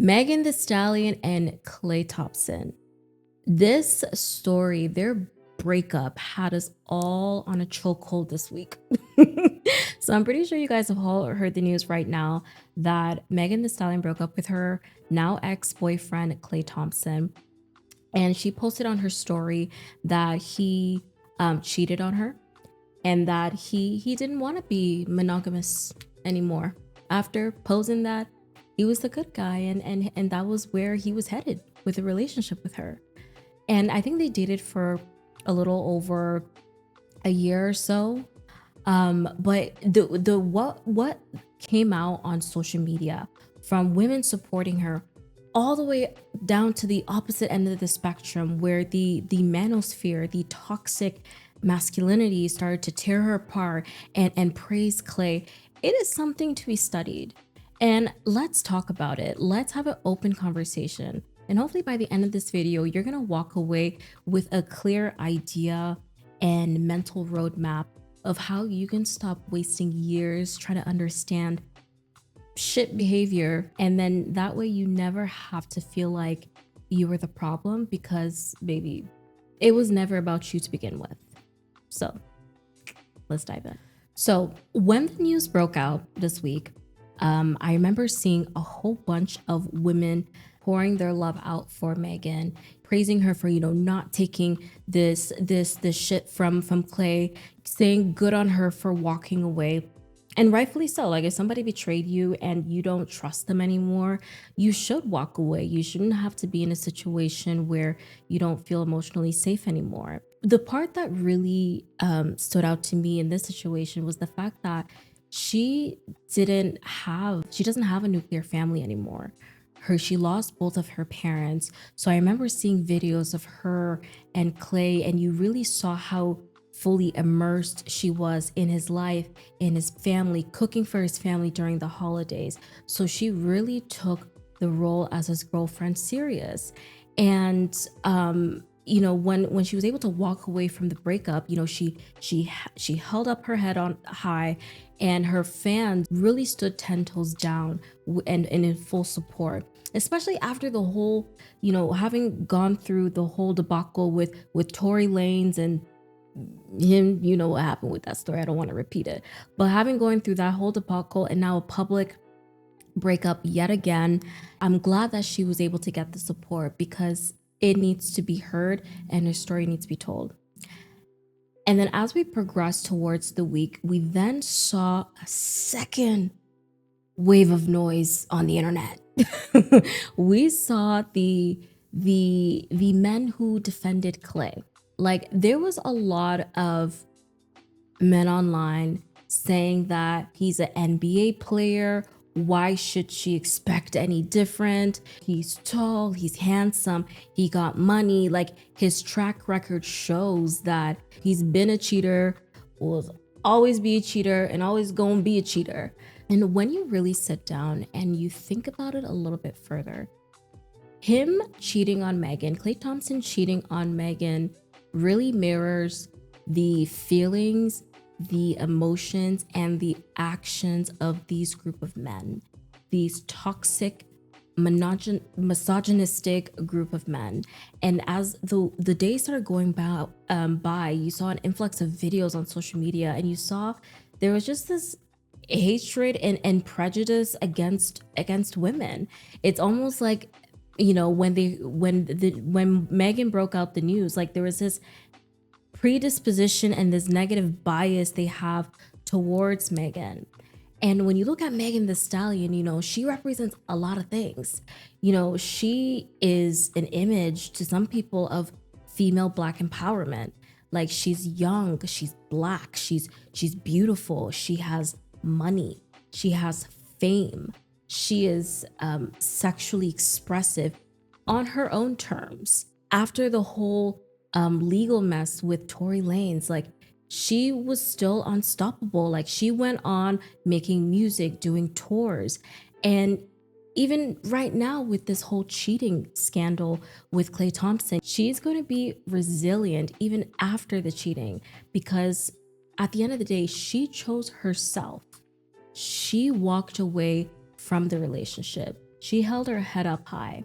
Megan Thee Stallion and Klay Thompson. This story, their breakup, had us all on a chokehold this week. So I'm pretty sure you guys have all heard the news right now that Megan Thee Stallion broke up with her now ex-boyfriend Klay Thompson, and she posted on her story that he cheated on her and that he didn't want to be monogamous anymore. After posing that he was the good guy and that was where he was headed with a relationship with her. And I think they dated for a little over a year or so. But the what came out on social media from women supporting her all the way down to the opposite end of the spectrum, where the manosphere, the toxic masculinity, started to tear her apart and praise Klay. It is something to be studied. And let's talk about it. Let's have an open conversation. And hopefully by the end of this video, you're gonna walk away with a clear idea and mental roadmap of how you can stop wasting years trying to understand shit behavior, and then that way you never have to feel like you were the problem, because baby, it was never about you to begin with. So let's dive in. So when the news broke out this week, I remember seeing a whole bunch of women pouring their love out for Megan, praising her for, not taking this shit from Klay, saying good on her for walking away. And rightfully so. Like, if somebody betrayed you and you don't trust them anymore, you should walk away. You shouldn't have to be in a situation where you don't feel emotionally safe anymore. The part that really stood out to me in this situation was the fact that she doesn't have a nuclear family anymore. She lost both of her parents. So I remember seeing videos of her and Klay, and you really saw how fully immersed she was in his life, in his family, cooking for his family during the holidays. So she really took the role as his girlfriend serious. And when she was able to walk away from the breakup, she held up her head on high, and her fans really stood 10 toes down and in full support, especially after the whole, having gone through the whole debacle with Tory Lanez and him. You know what happened with that story. I don't want to repeat it, but having going through that whole debacle and now a public breakup yet again, I'm glad that she was able to get the support, because it needs to be heard and her story needs to be told. And then as we progressed towards the week, we then saw a second wave of noise on the internet. We saw the men who defended Klay. Like, there was a lot of men online saying that he's an NBA player. Why should she expect any different? He's tall, he's handsome, he got money. Like, his track record shows that he's been a cheater, will always be a cheater, and always gonna be a cheater. And when you really sit down and you think about it a little bit further, him cheating on Megan, Klay Thompson cheating on Megan, really mirrors the feelings, the emotions, and the actions of these group of men, these toxic, misogynistic group of men. And as the days started going by, you saw an influx of videos on social media, and you saw there was just this hatred and prejudice against women. It's almost like, when Megan broke out the news, like, there was this predisposition and this negative bias they have towards Megan. And when you look at Megan Thee Stallion, she represents a lot of things. She is an image to some people of female Black empowerment. Like, she's young, she's Black, she's beautiful, she has money, she has fame, she is sexually expressive on her own terms. After the whole legal mess with Tory Lanez, like, she was still unstoppable. Like, she went on making music, doing tours. And even right now with this whole cheating scandal with Klay Thompson, she's going to be resilient even after the cheating, because at the end of the day, she chose herself. She walked away from the relationship. She held her head up high,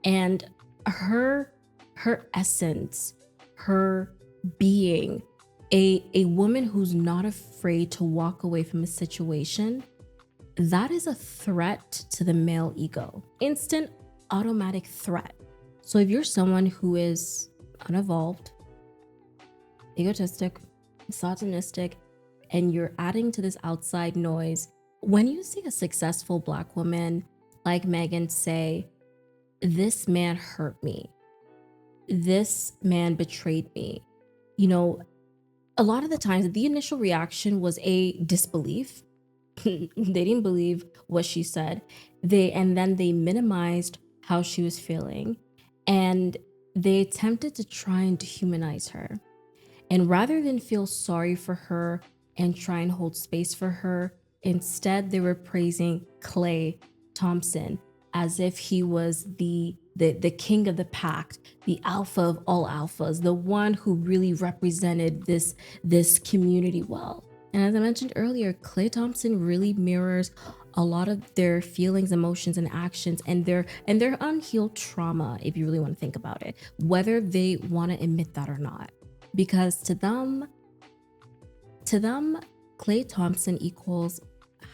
and her her essence, her being, a woman who's not afraid to walk away from a situation, that is a threat to the male ego. Instant, automatic threat. So if you're someone who is unevolved, egotistic, misogynistic, and you're adding to this outside noise, when you see a successful Black woman like Megan say, this man hurt me, this man betrayed me, you know, a lot of the times the initial reaction was a disbelief. They didn't believe what she said. And then they minimized how she was feeling, and they attempted to try and dehumanize her. And rather than feel sorry for her and try and hold space for her, instead they were praising Klay Thompson as if he was the king of the pack, the alpha of all alphas, the one who really represented this community well. And as I mentioned earlier, Klay Thompson really mirrors a lot of their feelings, emotions, and actions, and their unhealed trauma, if you really want to think about it, whether they want to admit that or not. Because to them, Klay Thompson equals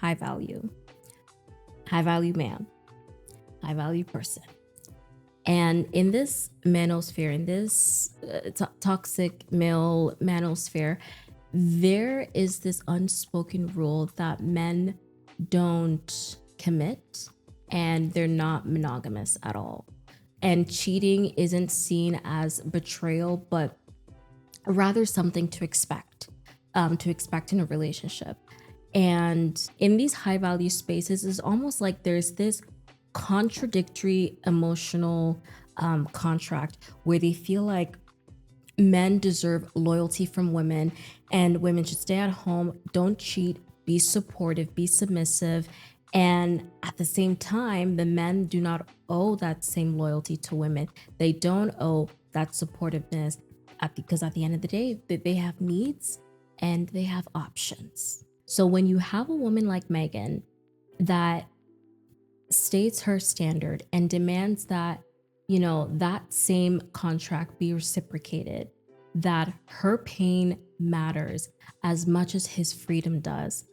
high value man, high value person. And in this manosphere, in this toxic male manosphere, there is this unspoken rule that men don't commit and they're not monogamous at all. And cheating isn't seen as betrayal, but rather something to expect in a relationship. And in these high value spaces, it's almost like there's this contradictory emotional contract where they feel like men deserve loyalty from women and women should stay at home, don't cheat, be supportive, be submissive. And at the same time, the men do not owe that same loyalty to women. They don't owe that supportiveness because at the end of the day, they have needs and they have options. So when you have a woman like Megan that states her standard and demands that, you know, that same contract be reciprocated, that her pain matters as much as his freedom does,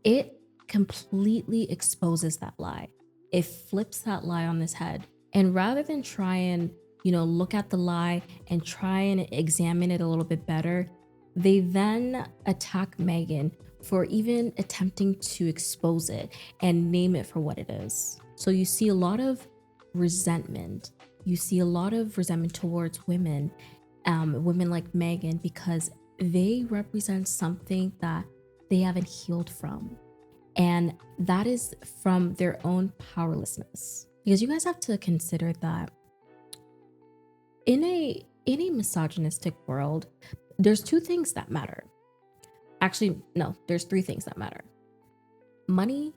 it completely exposes that lie. It flips that lie on its head. And rather than try and, you know, look at the lie and try and examine it a little bit better, they then attack Megan for even attempting to expose it and name it for what it is. So you see a lot of resentment. You see a lot of resentment towards women like Megan, because they represent something that they haven't healed from. And that is from their own powerlessness. Because you guys have to consider that in a misogynistic world, there's two things that matter. Actually, no, there's three things that matter: money,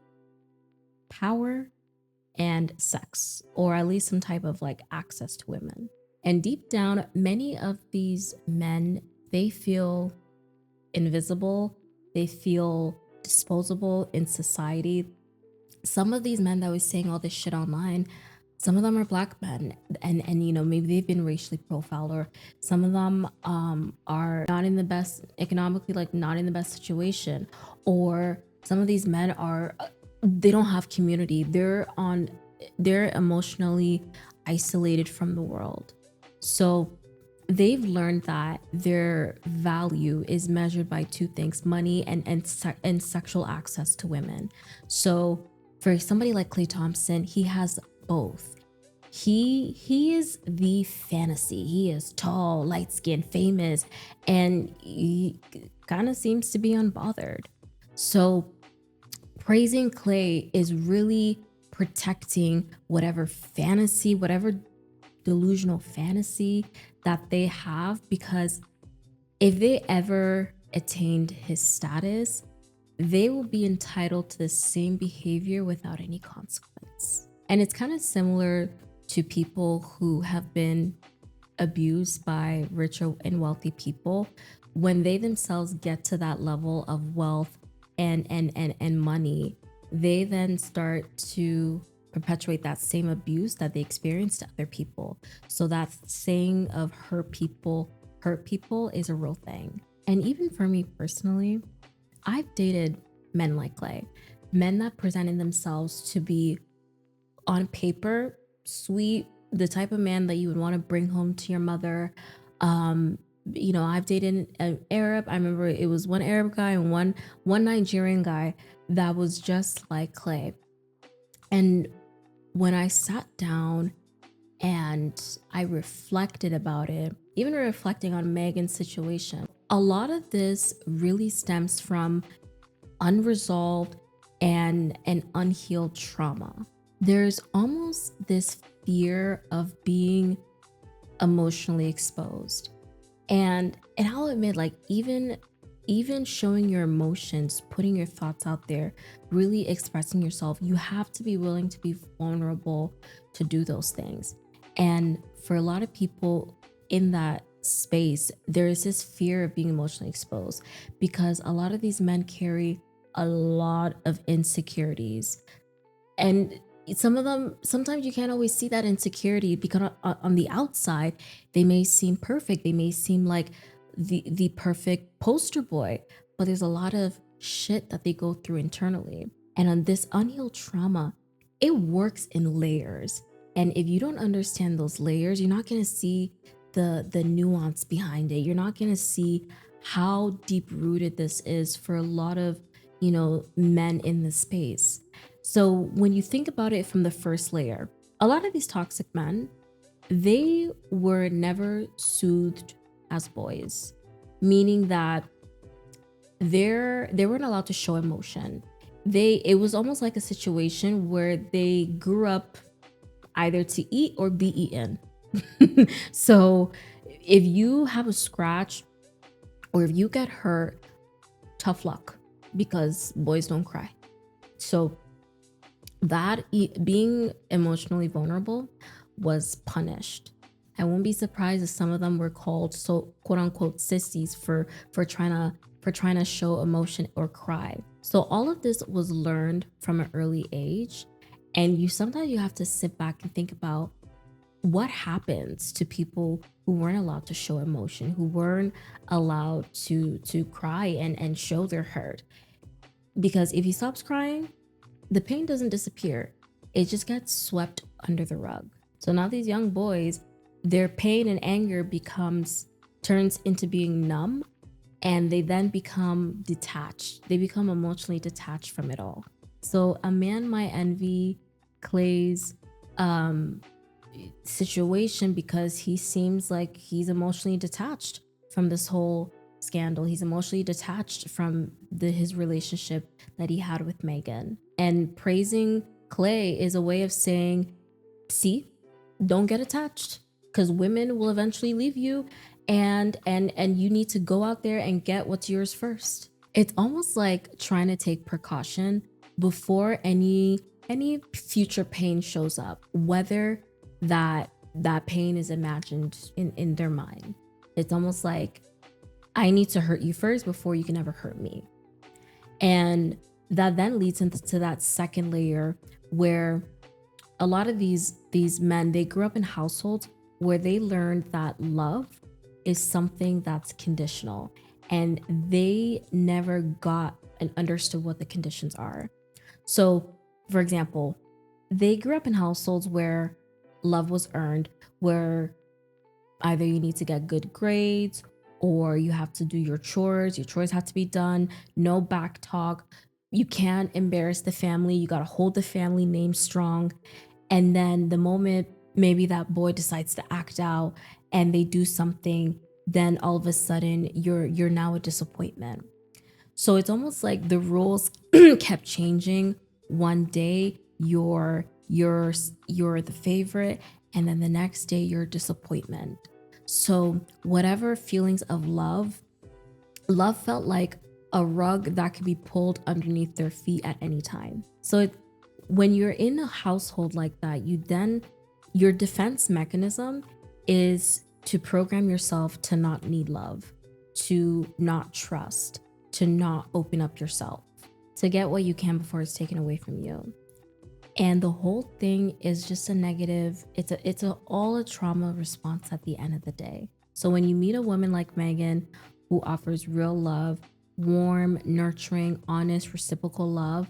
power, and sex, or at least some type of like access to women. And deep down, many of these men, they feel invisible, they feel disposable in society. Some of these men that was saying all this shit online, some of them are Black men, and you know, maybe they've been racially profiled, or some of them are not in the best economically, like not in the best situation, or some of these men are they don't have community. They're emotionally isolated from the world. So they've learned that their value is measured by two things: money and sexual access to women. So for somebody like Klay Thompson, he has both. He is the fantasy. He is tall, light-skinned, famous, and he kind of seems to be unbothered. So praising Klay is really protecting whatever fantasy, whatever delusional fantasy that they have, because if they ever attained his status, they will be entitled to the same behavior without any consequence. And it's kind of similar to people who have been abused by richer and wealthy people. When they themselves get to that level of wealth and money, they then start to perpetuate that same abuse that they experience to other people. So that saying of hurt people is a real thing. And even for me personally, I've dated men like Clay, men that presented themselves to be on paper sweet, the type of man that you would want to bring home to your mother. Um, I've dated an Arab. I remember it was one Arab guy and one Nigerian guy that was just like Clay. And when I sat down and I reflected about it, even reflecting on Megan's situation, a lot of this really stems from unresolved and an unhealed trauma. There's almost this fear of being emotionally exposed. And I'll admit, like, even showing your emotions, putting your thoughts out there, really expressing yourself, you have to be willing to be vulnerable to do those things. And for a lot of people in that space, there is this fear of being emotionally exposed because a lot of these men carry a lot of insecurities. And some of them, sometimes you can't always see that insecurity because on the outside, they may seem perfect. They may seem like the perfect poster boy, but there's a lot of shit that they go through internally. And on this unhealed trauma, it works in layers. And if you don't understand those layers, you're not going to see the nuance behind it. You're not going to see how deep rooted this is for a lot of, men in this space. So when you think about it from the first layer, a lot of these toxic men, they were never soothed as boys, meaning that they weren't allowed to show emotion. It was almost like a situation where they grew up either to eat or be eaten. So if you have a scratch or if you get hurt, tough luck, because boys don't cry. So being emotionally vulnerable was punished. I won't be surprised if some of them were called, so quote unquote, sissies for trying to show emotion or cry. So all of this was learned from an early age, and sometimes you have to sit back and think about what happens to people who weren't allowed to show emotion, who weren't allowed to cry and show their hurt. Because if he stops crying, the pain doesn't disappear. It just gets swept under the rug. So now these young boys, their pain and anger turns into being numb, and they then become detached. They become emotionally detached from it all. So a man might envy Clay's situation because he seems like he's emotionally detached from this whole scandal. He's emotionally detached from his relationship that he had with Megan. And praising Clay is a way of saying, see, don't get attached, because women will eventually leave you, and you need to go out there and get what's yours first. It's almost like trying to take precaution before any future pain shows up, whether that pain is imagined in their mind. It's almost like, I need to hurt you first before you can ever hurt me. And that then leads into that second layer where a lot of these men, they grew up in households where they learned that love is something that's conditional, and they never got and understood what the conditions are. So, for example, they grew up in households where love was earned, where either you need to get good grades or you have to do your chores have to be done, no back talk. You can't embarrass the family. You got to hold the family name strong. And then the moment maybe that boy decides to act out and they do something, then all of a sudden you're now a disappointment. So it's almost like the rules kept changing. One day you're the favorite, and then the next day you're a disappointment. So whatever feelings of love felt like a rug that could be pulled underneath their feet at any time. So when you're in a household like that, your defense mechanism is to program yourself to not need love, to not trust, to not open up yourself, to get what you can before it's taken away from you. And the whole thing is just a negative, it's all a trauma response at the end of the day. So when you meet a woman like Megan who offers real love, warm, nurturing, honest, reciprocal love,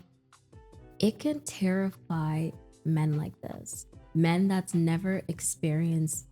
it can terrify men like this. Men that's never experienced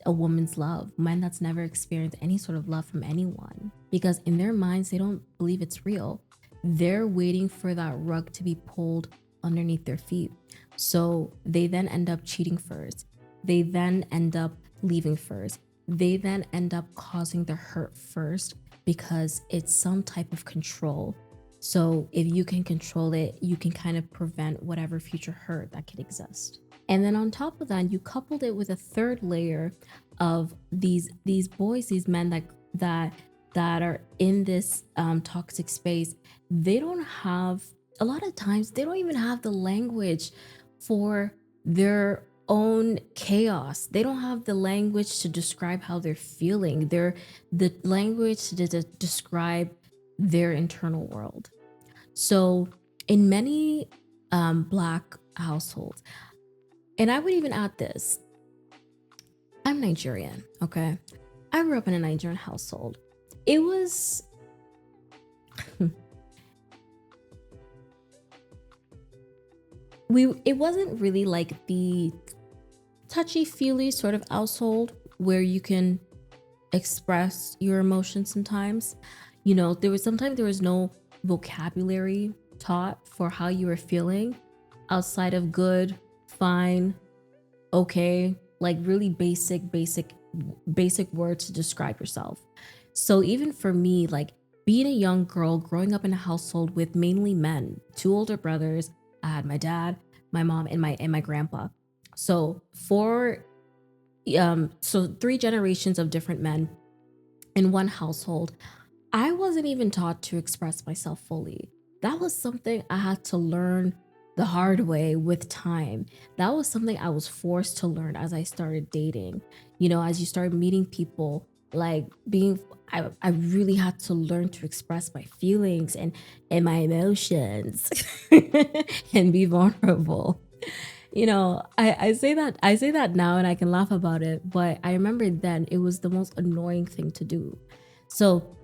a woman's love, men that's never experienced any sort of love from anyone. Because in their minds, they don't believe it's real. They're waiting for that rug to be pulled underneath their feet. So they then end up cheating first. They then end up leaving first. They then end up causing the hurt first because it's some type of control. So if you can control it, you can kind of prevent whatever future hurt that could exist. And then on top of that, you coupled it with a third layer of these boys, these men that are in this toxic space. They don't have, a lot of times they don't even have the language for their own chaos. They don't have the language to describe how they're feeling. They're the language to describe their internal world. So in many Black households, and I would even add this, I'm Nigerian, okay? I grew up in a Nigerian household. It was it wasn't really like the touchy-feely sort of household where you can express your emotions sometimes. You know, there was no vocabulary taught for how you were feeling outside of good, fine, okay, like really basic words to describe yourself. So even for me, like being a young girl growing up in a household with mainly men, two older brothers, I had my dad, my mom, and my grandpa. So three generations of different men in one household. I wasn't even taught to express myself fully. That was something I had to learn the hard way with time. That was something I was forced to learn as I started dating. You know, as you start meeting people, like I really had to learn to express my feelings and my emotions and be vulnerable. You know, I say that now and I can laugh about it, but I remember then it was the most annoying thing to do. So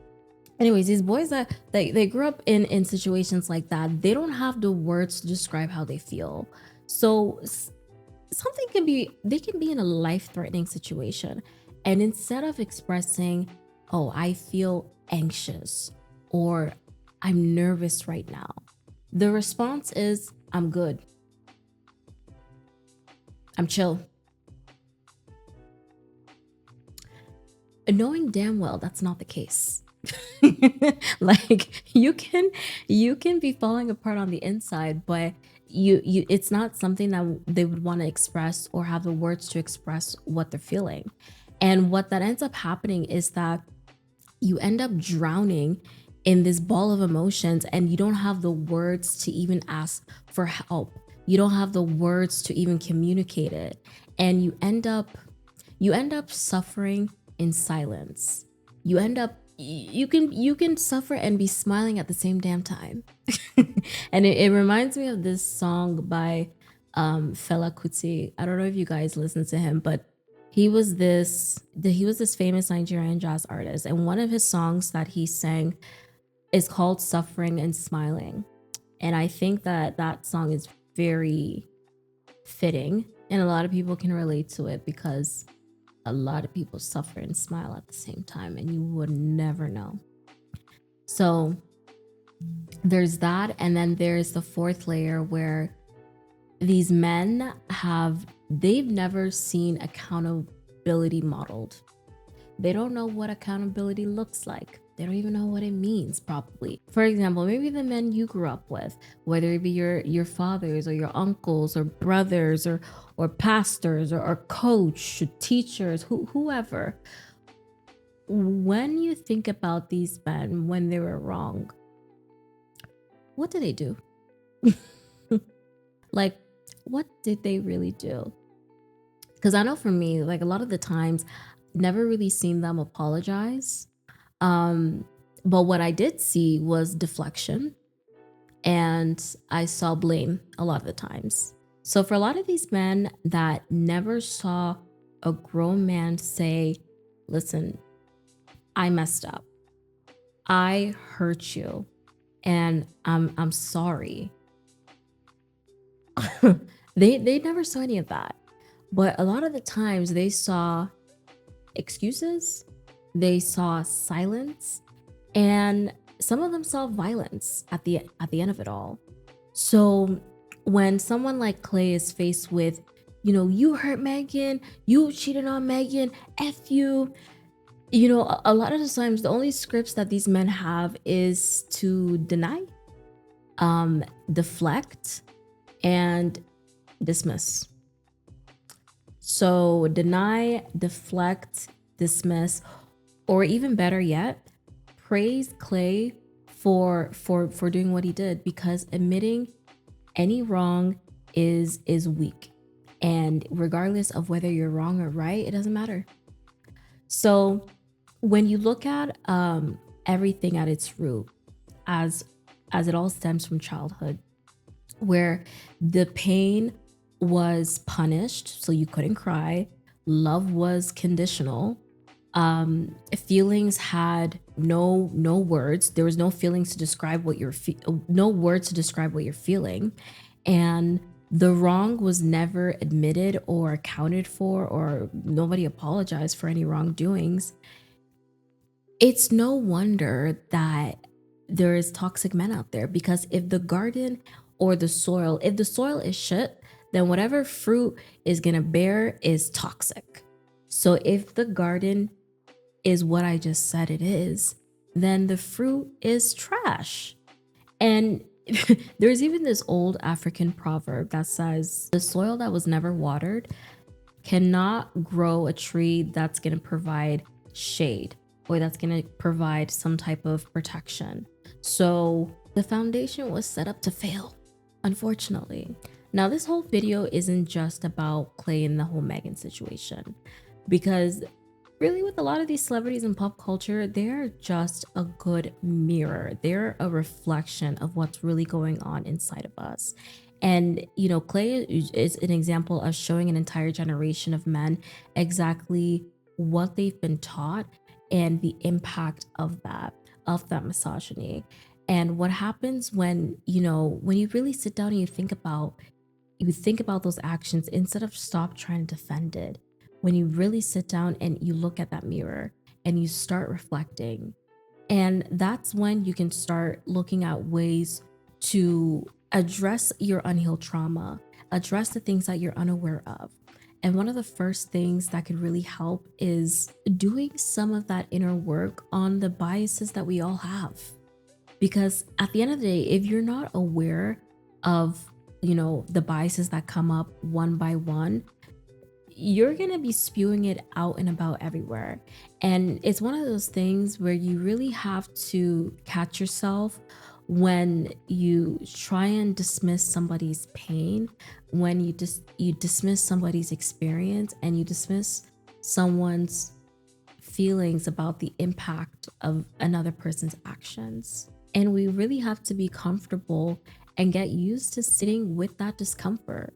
anyways, these boys that they grew up in situations like that, they don't have the words to describe how they feel. So something can be, they can be in a life-threatening situation, and instead of expressing, oh, I feel anxious or I'm nervous right now, the response is, I'm good, I'm chill, knowing damn well that's not the case. Like you can be falling apart on the inside, but you it's not something that they would want to express or have the words to express what they're feeling. And what that ends up happening is that you end up drowning in this ball of emotions, and you don't have the words to even ask for help. You don't have the words to even communicate it, and you end up suffering in silence. You end up, you can suffer and be smiling at the same damn time. And it reminds me of this song by Fela Kuti. I don't know if you guys listen to him, but he was this famous Nigerian jazz artist, and one of his songs that he sang is called Suffering and Smiling. And I think that that song is very fitting, and a lot of people can relate to it because a lot of people suffer and smile at the same time, and you would never know. So there's that. And then there's the fourth layer where these men they've never seen accountability modeled. They don't know what accountability looks like. They don't even know what it means, probably. For example, maybe the men you grew up with, whether it be your fathers or your uncles or brothers or pastors or coach, or teachers, whoever. When you think about these men when they were wrong, what did they do? Like, what did they really do? Because I know for me, like a lot of the times, never really seen them apologize. But what I did see was deflection, and I saw blame a lot of the times. So for a lot of these men that never saw a grown man say, listen, I messed up. I hurt you and I'm sorry. They never saw any of that. But a lot of the times they saw excuses, they saw silence, and some of them saw violence at the end of it all. So when someone like Klay is faced with, you hurt Megan, you cheated on Megan, F you, a lot of the times the only scripts that these men have is to deny, deflect, and dismiss. So deny, deflect, dismiss, or even better yet, praise Klay for doing what he did, because admitting any wrong is weak. And regardless of whether you're wrong or right, it doesn't matter. So when you look at everything at its root, as it all stems from childhood, where the pain was punished, so you couldn't cry, love was conditional, feelings had no words. There was no feelings to describe what no words to describe what you're feeling, and the wrong was never admitted or accounted for, or nobody apologized for any wrongdoings. It's no wonder that there is toxic men out there, because if the garden or if the soil is shit, then whatever fruit is gonna bear is toxic. So if the garden is what I just said it is, then the fruit is trash. And there's even this old African proverb that says the soil that was never watered cannot grow a tree that's going to provide shade, or that's going to provide some type of protection. So the foundation was set up to fail, unfortunately. Now, this whole video isn't just about Klay and the whole Megan situation, because really with a lot of these celebrities in pop culture, they're just a good mirror. They're a reflection of what's really going on inside of us. And, Klay is an example of showing an entire generation of men exactly what they've been taught and the impact of that misogyny. And what happens when, when you really sit down and you think about those actions, instead of stop trying to defend it, when you really sit down and you look at that mirror and you start reflecting, and that's when you can start looking at ways to address your unhealed trauma, address the things that you're unaware of. And one of the first things that could really help is doing some of that inner work on the biases that we all have. Because at the end of the day, if you're not aware of, the biases that come up one by one, you're going to be spewing it out and about everywhere. And it's one of those things where you really have to catch yourself when you try and dismiss somebody's pain, when you dismiss somebody's experience, and you dismiss someone's feelings about the impact of another person's actions. And we really have to be comfortable and get used to sitting with that discomfort.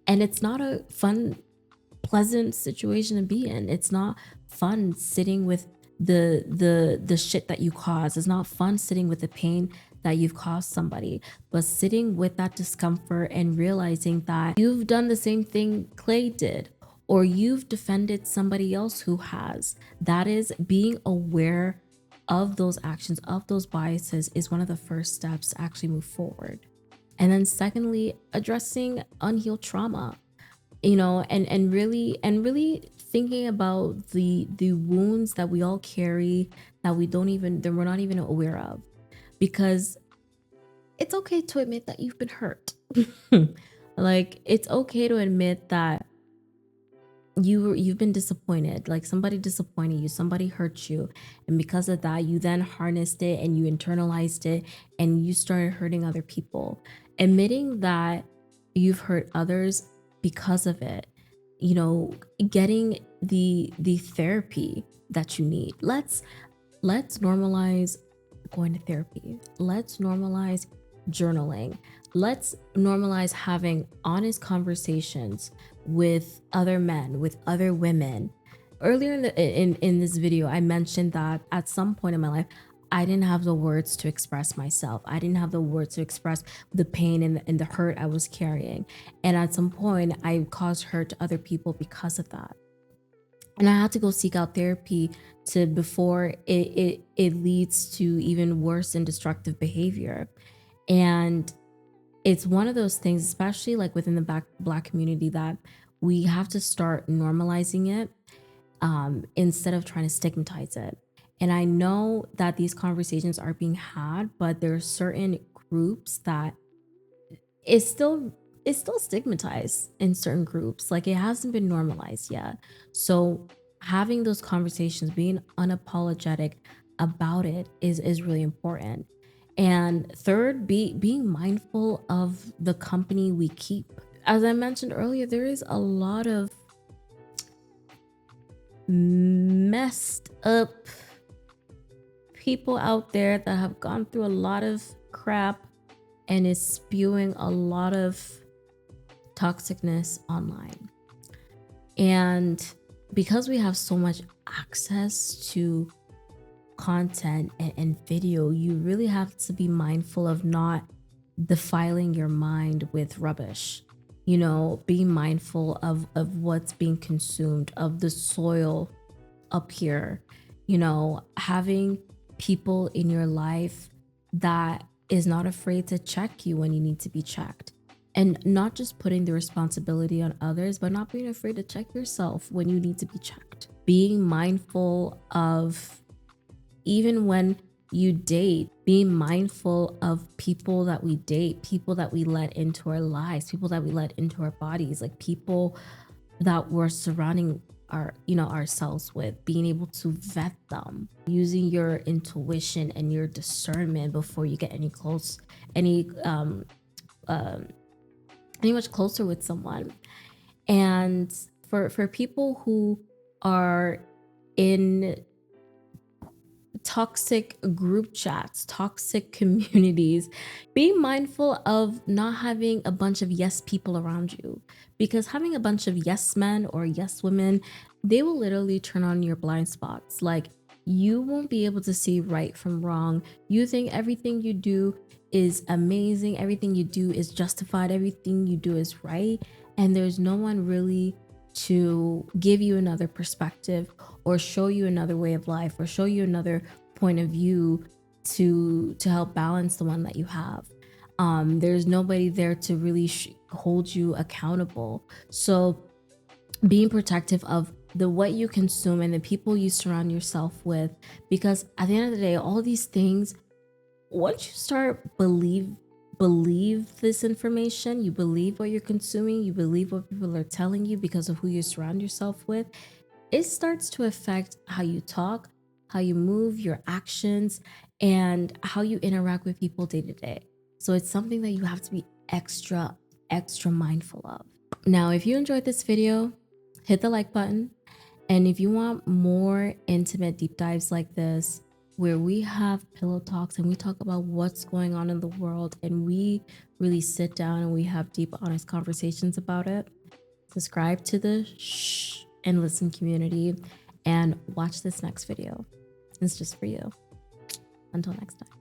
And it's not a fun, pleasant situation to be in. It's not fun sitting with the shit that you cause. It's not fun sitting with the pain that you've caused somebody, but sitting with that discomfort and realizing that you've done the same thing Klay did, or you've defended somebody else who has. That is, being aware of those actions, of those biases, is one of the first steps to actually move forward. And then secondly, addressing unhealed trauma, and really thinking about the wounds that we all carry that we're not even aware of. Because it's okay to admit that you've been hurt. Like, it's okay to admit that you've been disappointed, like somebody disappointed you, somebody hurt you, and because of that you then harnessed it and you internalized it and you started hurting other people. Admitting that you've hurt others because of it, getting the therapy that you need. Let's normalize going to therapy. Let's normalize journaling. let's normalize having honest conversations with other men, with other women. Earlier in this video, I mentioned that at some point in my life, I didn't have the words to express myself. I didn't have the words to express the pain and the hurt I was carrying. And at some point, I caused hurt to other people because of that. And I had to go seek out therapy to before it leads to even worse and destructive behavior. And it's one of those things, especially like within the black community, that we have to start normalizing it instead of trying to stigmatize it. And I know that these conversations are being had, but there are certain groups that it's still stigmatized in certain groups. Like, it hasn't been normalized yet. So having those conversations, being unapologetic about it is really important. And third, being mindful of the company we keep. As I mentioned earlier, there is a lot of messed up people out there that have gone through a lot of crap and is spewing a lot of toxicness online. And because we have so much access to content and video, you really have to be mindful of not defiling your mind with rubbish. Being mindful of what's being consumed, of the soil up here, having people in your life that is not afraid to check you when you need to be checked. And not just putting the responsibility on others, but not being afraid to check yourself when you need to be checked. Being mindful of, even when you date, being mindful of people that we date, people that we let into our lives, people that we let into our bodies, like people that we're surrounding ourselves with, being able to vet them, using your intuition and your discernment before you get any much closer with someone. And for people who are in toxic group chats, toxic communities, be mindful of not having a bunch of yes people around you, because having a bunch of yes men or yes women, they will literally turn on your blind spots. Like, you won't be able to see right from wrong. You think everything you do is amazing, everything you do is justified, everything you do is right, and there's no one really to give you another perspective or show you another way of life or show you another point of view to help balance the one that you have. There's nobody there to really hold you accountable. So being protective of what you consume and the people you surround yourself with, because at the end of the day, all these things, once you start believe this information, you believe what you're consuming, you believe what people are telling you because of who you surround yourself with, it starts to affect how you talk, how you move, your actions, and how you interact with people day to day. So it's something that you have to be extra mindful of. Now, if you enjoyed this video, hit the like button. And if you want more intimate deep dives like this, where we have pillow talks and we talk about what's going on in the world and we really sit down and we have deep, honest conversations about it, subscribe to the Shh and Listen community and watch this next video. It's just for you. Until next time.